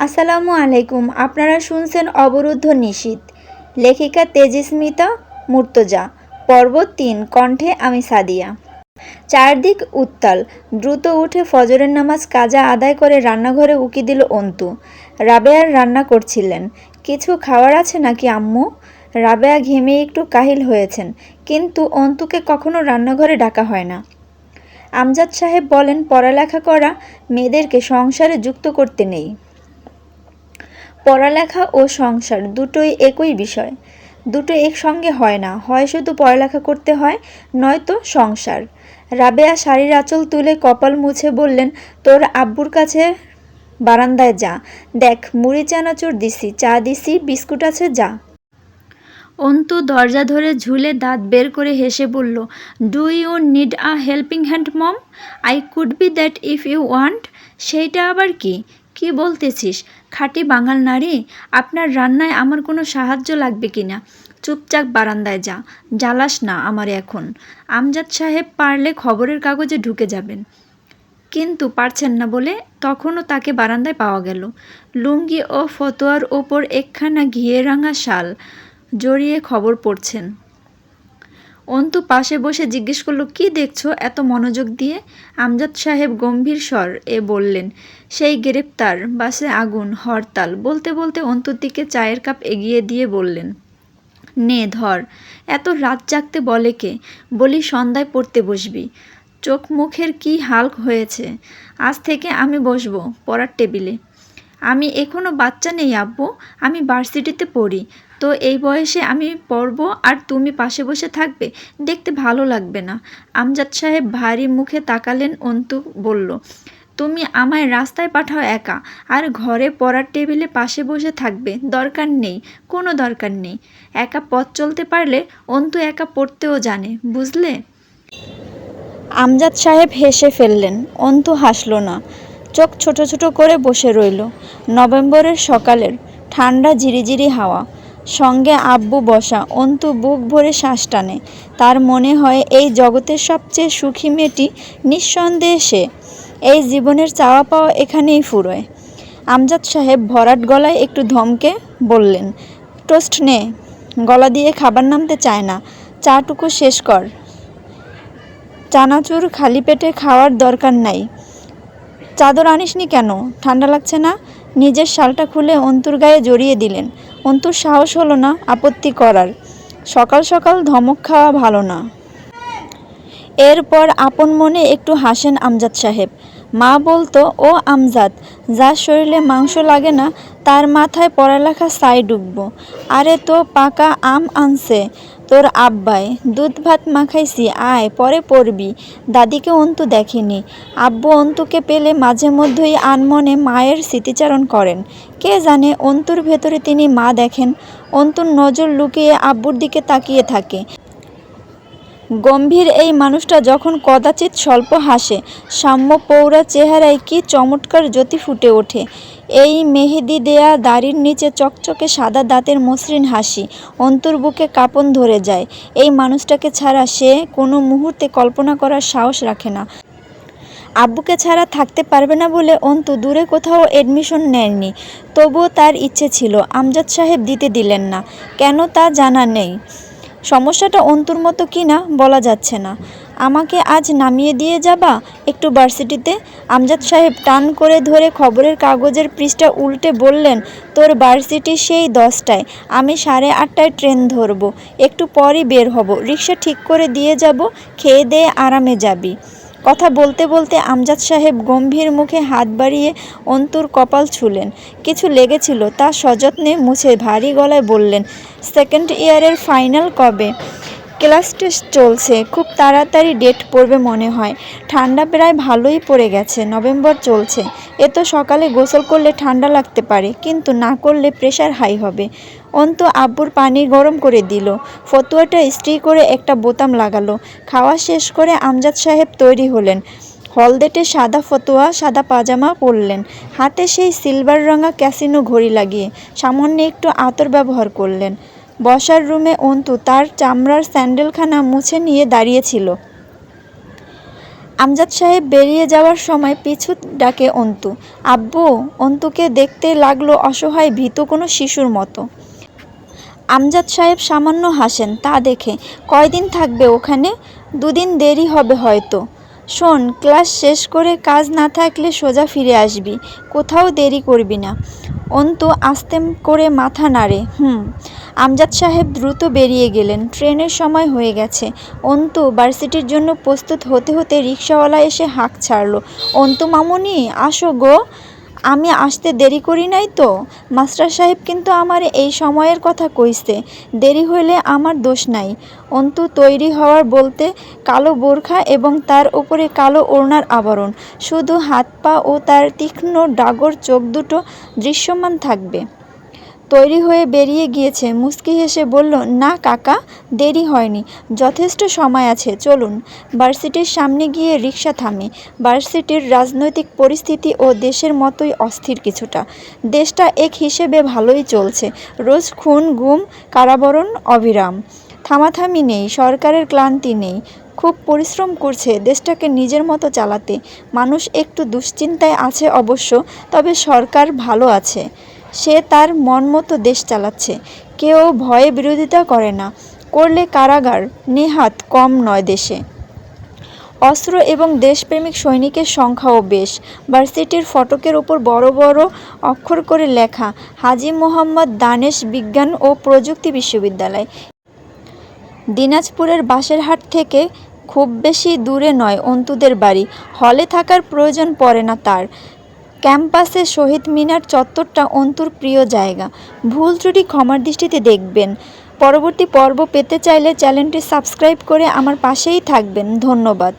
আসসালামু আলাইকুম। আপনারা শুনছেন অবরুদ্ধ নিশীথ। লেখিকা তেজস্মিতা মুর্তজা। পর্ব ৩। কণ্ঠে আমি সাদিয়া। চারদিক উত্তাল। দ্রুত উঠে ফজরের নামাজ কাজা আদায় করে রান্নাঘরে উকি দিল অন্তু। রাবেয়ার রান্না করছিলেন। কিছু খাওয়ার আছে নাকি আম্মু? রাবেয়া ঘেমে একটু কাহিল হয়েছেন, কিন্তু অন্তুকে কখনো রান্নাঘরে ডাকা হয় না। আমজাদ সাহেব বলেন, পড়ালেখা করা মেয়েদেরকে সংসারে যুক্ত করতে নেই। পড়ালেখা ও সংসার দুটোই একই বিষয়। দুটো একসঙ্গে হয় না, হয় শুধু পড়ালেখা করতে হয়, নয়তো সংসার। রাবেয়া শাড়ির আঁচল তুলে কপাল মুছে বললেন, তোর আব্বুর কাছে বারান্দায় যা, দেখ মুড়ি চানাচুর দিছি, চা দিছি, বিস্কুট আছে, যা। অন্তু দরজা ধরে ঝুলে দাঁত বের করে হেসে বলল, do you need a helping hand mom? I could be that if you want. সেইটা আবার কি? কি বলতেছিস? খাঁটি বাঙাল নারী, আপনার রান্নায় আমার কোনো সাহায্য লাগবে কি না? চুপচাপ বারান্দায় যা, জ্বালাস না আমার এখন। আমজাদ সাহেব পারলে খবরের কাগজে ঢুকে যাবেন, কিন্তু পারছেন না বলে তখনও তাকে বারান্দায় পাওয়া গেল। লুঙ্গি ও ফতোয়ার ওপর একখানা ঘিয়ে রাঙা শাল জড়িয়ে খবর পড়ছেন। অন্তু পাশে বসে জিজ্ঞেস করলো, কি দেখছো এত মনোযোগ দিয়ে? আমজাদ সাহেব গম্ভীর স্বর এ বললেন, সেই গ্রেপ্তার, বাসে আগুন, হরতাল। বলতে বলতে অন্তুর দিকে চায়ের কাপ এগিয়ে দিয়ে বললেন, নে ধর। এত রাত জাগতে বলে কে? বলি সন্ধ্যায় পড়তে বসবি। চোখ মুখের কি হাল হয়েছে? আজ থেকে আমি বসবো পড়ার টেবিলে। আমি এখনো বাচ্চা নেই আব্বু, আমি ভার্সিটিতে পড়ি। তো এই বয়সে আমি পড়ব আর তুমি পাশে বসে থাকবে? দেখতে ভালো লাগবে না। আমজাদ সাহেব ভারী মুখে তাকালেন। অন্তু বলল, তুমি আমায় রাস্তায় পাঠাও একা, আর ঘরে পড়ার টেবিলে পাশে বসে থাকবে? দরকার নেই, কোনো দরকার নেই। একা পথ চলতে পারলে অন্তু একা পড়তেও জানে, বুঝলে? আমজাদ সাহেব হেসে ফেললেন। অন্তু হাসল না, চোখ ছোট ছোট করে বসে রইল। নভেম্বরের সকালের ঠান্ডা ঝিরিঝিরি হাওয়া, সঙ্গে আব্বু বসা। অন্তু বুক ভরে শ্বাস টানে। তার মনে হয় এই জগতের সবচেয়ে সুখী মেয়েটি নিঃসন্দেহে সে। এই জীবনের চাওয়া পাওয়া এখানেই ফুরোয়। আমজাদ সাহেব ভরাট গলায় একটু ধমকে বললেন, টোস্ট নে। গলা দিয়ে খাবার নামতে চায় না। চাটুকু শেষ কর। চানাচুর খালি পেটে খাওয়ার দরকার নাই। চাদর আনিসনি কেন? ঠান্ডা লাগছে না? নিজের শালটা খুলে অন্তুর গায়ে জড়িয়ে দিলেন। অন্তুর সাহস হলো না আপত্তি করার। সকাল সকাল ধমক খাওয়া ভালো না। এরপর আপন মনে একটু হাসেন আমজাদ সাহেব। মা বলতো, ও আমজাদ, যার শরীরে মাংস লাগে না তার মাথায় পড়ালেখা ছাই ডুববো। আরে তো পাকা আম আনছে তোর আব্বাই, দুধ ভাত মাখাইছি, আয় পরে পড়বি। দাদিকে অন্তু দেখেনি। আব্বু অন্তুকে পেলে মাঝে মধ্যেই আনমনে মায়ের স্মৃতিচারণ করেন। কে জানে অন্তুর ভেতরে তিনি মা দেখেন। অন্তুর নজর লুকিয়ে আব্বুর দিকে তাকিয়ে থাকে। গম্ভীর এই মানুষটা যখন কদাচিৎ স্বল্প হাসে, সাম্য পৌরা চেহারায় কি চমৎকার জ্যোতি ফুটে ওঠে। এই মেহেদি দেয়া দাড়ির নিচে চকচকে সাদা দাঁতের মসৃণ হাসি। অন্তুর বুকে কাঁপন ধরে যায়। এই মানুষটাকে ছাড়া সে কোনো মুহূর্তে কল্পনা করার সাহস রাখে না। আব্বুকে ছাড়া থাকতে পারবে না বলে অন্তু দূরে কোথাও এডমিশন নেয়নি। তবুও তার ইচ্ছে ছিল, আমজাদ সাহেব দিতে দিলেন না। কেন তা জানা নেই। সমস্যাটা অন্তুর মতো কি না বলা যাচ্ছে না। আমাকে আজ নামিয়ে দিয়ে যাবা একটু ভার্সিটিতে? আমজাদ সাহেব টান করে ধরে খবরের কাগজের পৃষ্ঠা উল্টে বললেন, তোর ভার্সিটি সেই 10টায়, আমি 8:30টায় ট্রেন ধরবো। একটু পরই বের হব, রিক্সা ঠিক করে দিয়ে যাব, খেয়ে দিয়ে আরামে যাবি। কথা বলতে বলতে আমজাদ সাহেব গম্ভীর মুখে হাত বাড়িয়ে অন্তুর কপাল ছুঁলেন। কিছু লেগেছিল তা সযত্নে মুছে ভারী গলায় বললেন, সেকেন্ড ইয়ারের ফাইনাল কবে? ক্লাস টেস্ট চলছে, খুব তাড়াতাড়ি ডেট পড়বে মনে হয়। ঠান্ডা প্রায় ভালোই পড়ে গেছে, নভেম্বর চলছে। এত সকালে গোসল করলে ঠান্ডা লাগতে পারে, কিন্তু না করলে প্রেশার হাই হবে। অন্তু আব্বুর পানি গরম করে দিল। ফতুয়াটা ইস্ত্রি করে একটা বোতাম লাগালো। খাওয়া শেষ করে আমজাদ সাহেব তৈরি হলেন। হলদেটে সাদা ফতুয়া, সাদা পাজামা পরলেন। হাতে সেই সিলভার রঙা ক্যাসিনো ঘড়ি লাগিয়ে সামান্য একটু আতর ব্যবহার করলেন। বসার রুমে অন্তু তার চামড়ার স্যান্ডেলখানা মুছে নিয়ে দাঁড়িয়েছিল। আমজাদ সাহেব বেরিয়ে যাওয়ার সময় পিছু ডাকে অন্তু। আব্বু! অন্তুকে দেখতে লাগলো অসহায় ভীত কোনো শিশুর মতো। আমজাদ সাহেব সামান্য হাসেন তা দেখে। কয়দিন থাকবে ওখানে? 2 দিন, দেরি হবে হয়তো। শোন, ক্লাস শেষ করে কাজ না থাকলে সোজা ফিরে আসবি, কোথাও দেরি করবি না। অন্তু আস্তে করে মাথা নাড়ে। আমজাদ সাহেব দ্রুত বেরিয়ে গেলেন। ট্রেনের সময় হয়ে গেছে। অন্তু ভার্সিটির জন্য প্রস্তুত হতে হতে রিকশাওয়ালা এসে হাঁক ছাড়ল। অন্তু মামুনি, আসো গো। আমি আসতে দেরি করি নাই তো? মাস্টার সাহেব কিন্তু আমার এই সময়ের কথা কইছে, দেরি হইলে আমার দোষ নাই। অন্তু তৈরি হওয়ার বলতে কালো বোরখা এবং তার উপরে কালো ওড়নার আবরণ, শুধু হাত পা ও তার তীক্ষ্ণ ডাগর চোখ দুটো দৃশ্যমান থাকবে। তৈরি হয়ে বেরিয়ে গিয়েছে। মুচকি হেসে বলল, না কাকা, দেরি হয়নি, যথেষ্ট সময় আছে, চলুন। ভার্সিটির সামনে গিয়ে রিকশা থামে। ভার্সিটির রাজনৈতিক পরিস্থিতি ও দেশের মতোই অস্থির কিছুটা। দেশটা এক হিসেবে ভালোই চলছে। রোজ খুন, গুম, কারাবরণ অবিরাম। থামাথামি নেই, সরকারের ক্লান্তি নেই। খুব পরিশ্রম করছে দেশটাকে নিজের মতো চালাতে। মানুষ একটু দুশ্চিন্তায় আছে অবশ্য, তবে সরকার ভালো আছে। সে তার মন মতো দেশ চালাচ্ছে। কেউ ভয়ে বিরোধিতা করে না, করলে কারাগার নেহাত কম নয় দেশে। অস্ত্র এবং দেশপ্রেমিক সৈনিকের সংখ্যাও বেশ। ভার্সিটির ফটকের উপর বড় বড় অক্ষর করে লেখা, হাজী মোহাম্মদ দানেশ বিজ্ঞান ও প্রযুক্তি বিশ্ববিদ্যালয়। দিনাজপুরের বাসেরহাট থেকে খুব বেশি দূরে নয় অন্তুদের বাড়ি। হলে থাকার প্রয়োজন পড়ে না তার। ক্যাম্পাসে শহীদ মিনার চত্বরটা অন্তুর প্রিয় জায়গা। ভুল ত্রুটি ক্ষমার দৃষ্টিতে দেখবেন। পরবর্তী পর্ব পেতে চাইলে চ্যানেলটি সাবস্ক্রাইব করে আমার পাশেই থাকবেন। ধন্যবাদ।